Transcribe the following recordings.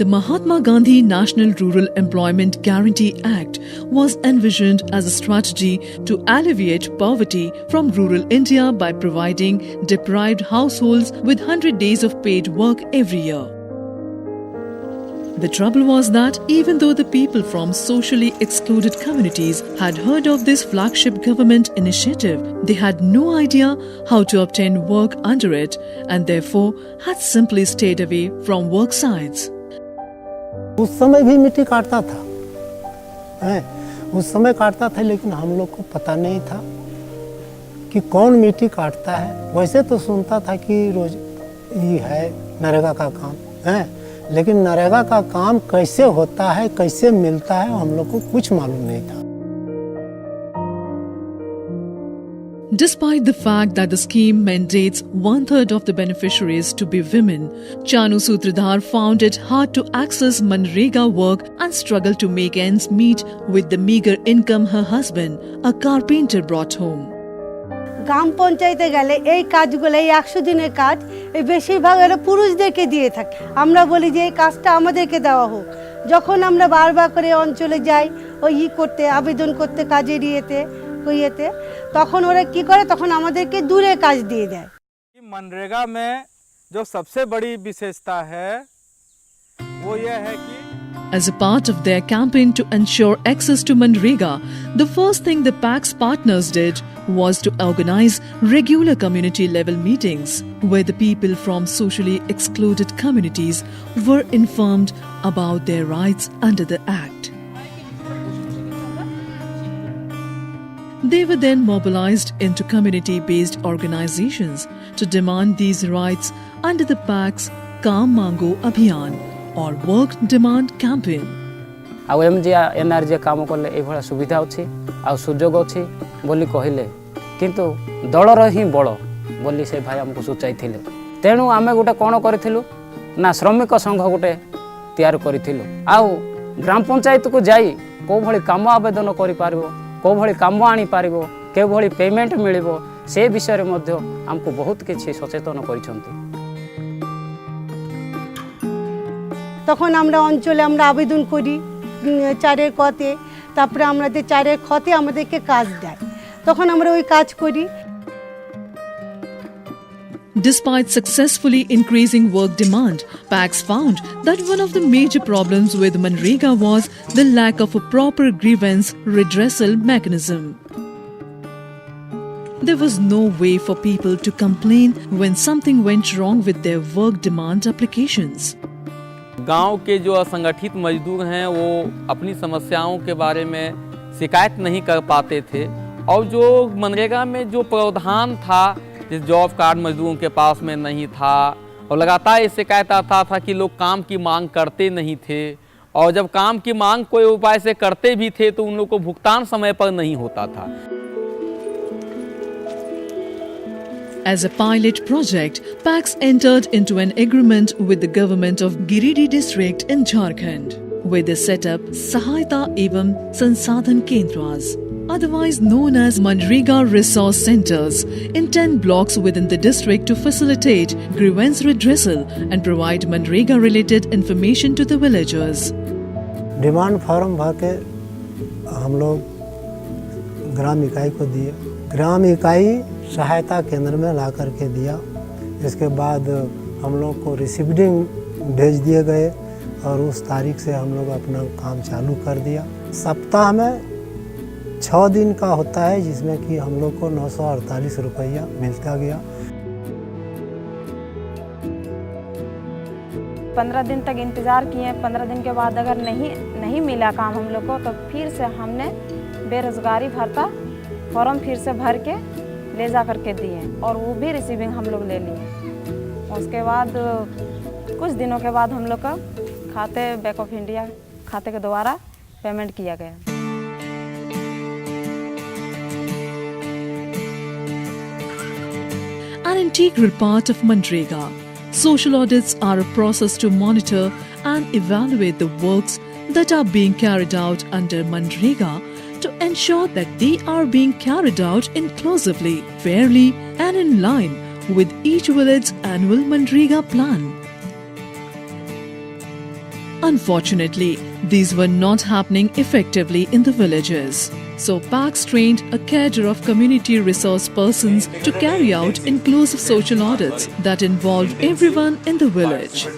The Mahatma Gandhi National Rural Employment Guarantee Act was envisioned as a strategy to alleviate poverty from rural India by providing deprived households with 100 days of paid work every year. The trouble was that even though the people from socially excluded communities had heard of this flagship government initiative, they had no idea how to obtain work under it and therefore had simply stayed away from work sites. उस समय भी मिट्टी काटता था, उस समय काटता था, लेकिन हम लोग को पता नहीं था कि कौन मिट्टी काटता है। वैसे तो सुनता था कि रोज ये है नरेगा का काम है, लेकिन नरेगा का काम कैसे होता है, कैसे मिलता है, हम लोग को कुछ मालूम नहीं था। Despite the fact that the scheme mandates 1/3 of the beneficiaries to be women, Chanu Sutradhar found it hard to access Manrega work and struggled to make ends meet with the meager income her husband, a carpenter, brought home. গ্রাম পঞ্চায়েতে গেলে এই কাজগুলো, এই 100 দিনের কাজ, এই বেশিরভাগ এরা পুরুষদেরকে দিয়ে থাকে। আমরা বলি যে এই কাজটা আমাদেরকে দেওয়া হোক। যখন আমরা বারবার করে অঞ্চলে যাই ওই করতে, আবেদন করতে কাজের ইয়েতে, তখন ওরা কি করে, তখন আমাদেরকে দূরে কাজ দিয়ে দেয়। मनरेगा में जो सबसे बड़ी विशेषता है वो ये है कि As a part of their campaign to ensure access to Manrega, the first thing the PAC's partners did was to organize regular community-level meetings where the people from socially excluded communities were informed about their rights under the Act. They were then mobilized into community-based organizations to demand these rights under the PAC's Kaam Mango Abhiyan or Work Demand Campaign. आउ MG NRG काम कले ए भला सुविधा अछि आ सुजोग अछि बोली कहिले, किंतु दलर ही बळ बोली से भाई हमको सूचाई थिले। तेणु आमे गोटे कोन करथिलु ना श्रमिक संघ गोटे तैयार करथिलु। आउ ग्राम पंचायत को जाई को भली काम आवेदन करि पारिबो, को भली काम आनी पारिबो, के भली पेमेंट मिलिबो, से विषय रे मध्ये हमको बहुत किछि सचेतन करिसंती। তখন আমরা অঞ্চলে আমরা আবেদন করি চারের কতে, তারপরে আমাদের চারের খতে আমাদেরকে কাজ দেয়, তখন আমরা ওই কাজ করি। Despite successfully increasing work demand, PACS found that one of the major problems with Manrega was the lack of a proper grievance redressal mechanism. There was no way for people to complain when something went wrong with their work demand applications. गांव के जो असंगठित मजदूर हैं वो अपनी समस्याओं के बारे में शिकायत नहीं कर पाते थे, और जो मनरेगा में जो प्रावधान था जिस जॉब कार्ड मजदूरों के पास में नहीं था, और लगातार ये शिकायत आता था कि लोग काम की मांग करते नहीं थे, और जब काम की मांग कोई उपाय से करते भी थे तो उन लोग को भुगतान समय पर नहीं होता था। As a pilot project, PACS entered into an agreement with the government of Giridih district in Jharkhand, where they set up Sahayata Evam Sansadhan Kendras, otherwise known as Manrega Resource Centers, in 10 blocks within the district to facilitate grievance redressal and provide Manrega-related information to the villagers. Demand form भर के हम लोग ग्राम इकाई को दिए। ग्राम इकाई सहायता केंद्र में ला करके दिया। इसके बाद हम लोग को रिसीविंग भेज दिए गए और उस तारीख से हम लोग अपना काम चालू कर दिया। सप्ताह में 6 दिन का होता है, जिसमें कि हम लोग को 948 रुपया मिलता गया। 15 दिन तक इंतज़ार किए। 15 दिन के बाद अगर नहीं मिला काम हम लोग को, तो फिर से हमने बेरोजगारी भत्ता फॉर्म फिर से भर के ले जा करके दिए, और वो भी रिसीविंग हम लोग ले लिए। उसके बाद कुछ दिनों के बाद हम लोग का खाते बैंक ऑफ इंडिया खाते के द्वारा पेमेंट किया गया। An integral part of Manrega, social audits are a process to monitor and evaluate the works that are being carried out under Manrega to ensure that they are being carried out inclusively, fairly and in line with each village's annual Manrega plan. Unfortunately, these were not happening effectively in the villages. So PACS trained a cadre of community resource persons to carry out inclusive social audits that involved everyone in the village.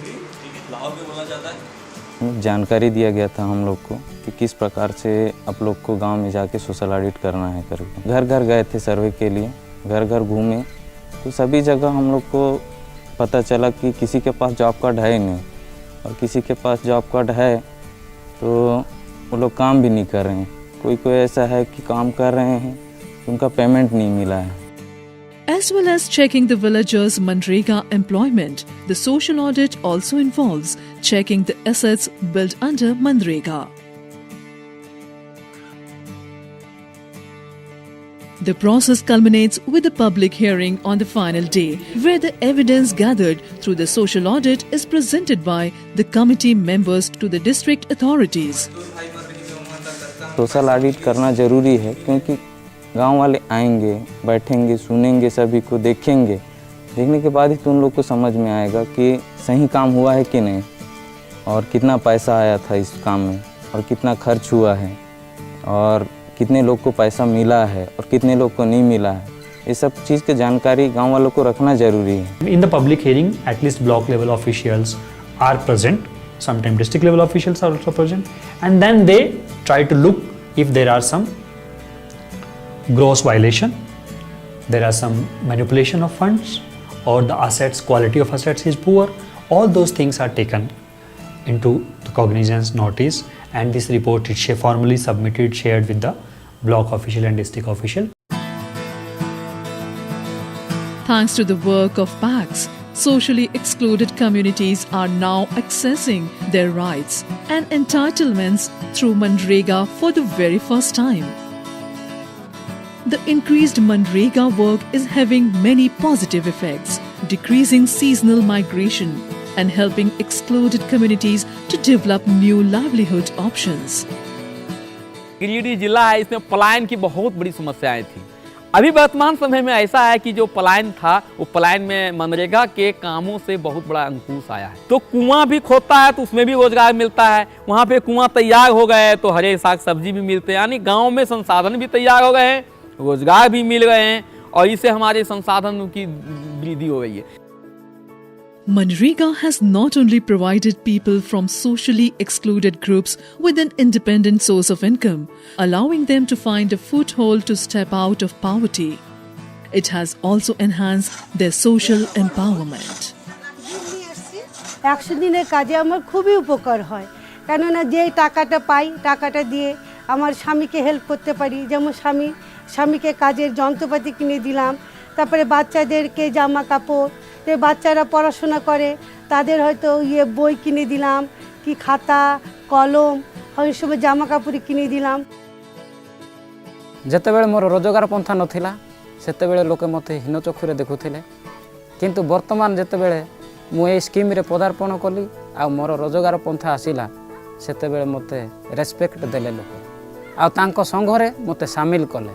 जानकारी दिया गया था हम लोग को कि किस प्रकार से आप लोग को गांव में जाके सोशल ऑडिट करना है करके। घर घर गए थे सर्वे के लिए, घर घर घूमे तो सभी जगह हम लोग को पता चला कि किसी के पास जॉब कार्ड है नहीं, और किसी के पास जॉब कार्ड है तो वो लोग काम भी नहीं कर रहे हैं। कोई ऐसा है कि काम कर रहे हैं, उनका पेमेंट नहीं मिला है। As well as checking the villagers' Manrega employment, the social audit also involves checking the assets built under Manrega. The process culminates with a public hearing on the final day, where the evidence gathered through the social audit is presented by the committee members to the district authorities. Social audit करना ज़रूरी है क्योंकि गांव वाले आएंगे, बैठेंगे, सुनेंगे, सभी को देखेंगे। देखने के बाद ही तो उन लोग को समझ में आएगा कि सही काम हुआ है कि नहीं, और कितना पैसा आया था इस काम में, और कितना खर्च हुआ है, और कितने लोग को पैसा मिला है और कितने लोग को नहीं मिला है। ये सब चीज़ की जानकारी गांव वालों को रखना ज़रूरी है। In the public hearing, at least block level officials are present. Sometimes district level officials are also present, and then they try to look if there are some gross violation, there are some manipulation of funds, or the assets, quality of assets is poor. All those things are taken into the cognizance notice, and this report is formally submitted, shared with the block official and district official. Thanks to the work of PACS, socially excluded communities are now accessing their rights and entitlements through Manrega for the very first time. The increased Manrega work is having many positive effects, decreasing seasonal migration and helping excluded communities to develop new livelihood options. Giridih जिला है, इसमें पलायन की बहुत बड़ी समस्याएं थी। अभी वर्तमान समय में ऐसा है कि जो पलायन था, वो पलायन में मनरेगा के कामों से बहुत बड़ा अंकुश आया है। तो कुआं भी खोदता है तो उसमें भी रोजगार मिलता है। वहाँ पे कुआं तैयार हो गए तो हरे साग सब्जी भी मिलते हैं, यानी गाँव में संसाधन भी तैयार हो गए हैं, रोजगार भी मिल गए हैं, और इससे हमारे संसाधनों की वृद्धि हो गई है। Manrega has not only provided people from socially excluded groups with an independent source of income, allowing them to find a foothold to step out of poverty, it has also enhanced their social empowerment. 100 দিনের কাজে আমার খুবই উপকার হয়, কেননা যে টাকাটা পাই টাকাটা দিয়ে আমার স্বামীকে হেল্প করতে পারি। যেমন স্বামীকে কাজের যন্ত্রপাতি কিনে দিলাম, তারপরে বাচ্চাদেরকে জামা কাপড়, যে বাচ্চারা পড়াশোনা করে তাদের হয়তো বই কিনে দিলাম, কি খাতা কলম, অনেক সময় জামা কাপড় কিনে দিলাম। যেତେବେଳେ ମୋର ରୋଜଗାର ପନ୍ଥା ନଥିଲା ସେତେବେଳେ ଲୋକେ ମୋତେ ହୀନ ଚକ୍ଷୁରେ ଦେଖୁଥିଲେ, କିନ୍ତୁ ବର୍ତ୍ତମାନ ଯେତେବେଳେ ମୁଁ ଏହି ସ୍କିମ୍ରେ ପଦାର୍ପଣ କଲି ଆଉ ମୋର ରୋଜଗାର ପନ୍ଥା ଆସିଲା, ସେତେବେଳେ ମୋତେ ରେସ୍ପେକ୍ଟ ଦେଲେ ଲୋକ, ଆଉ ତାଙ୍କ ସଂଘରେ ମୋତେ ସାମିଲ କଲେ।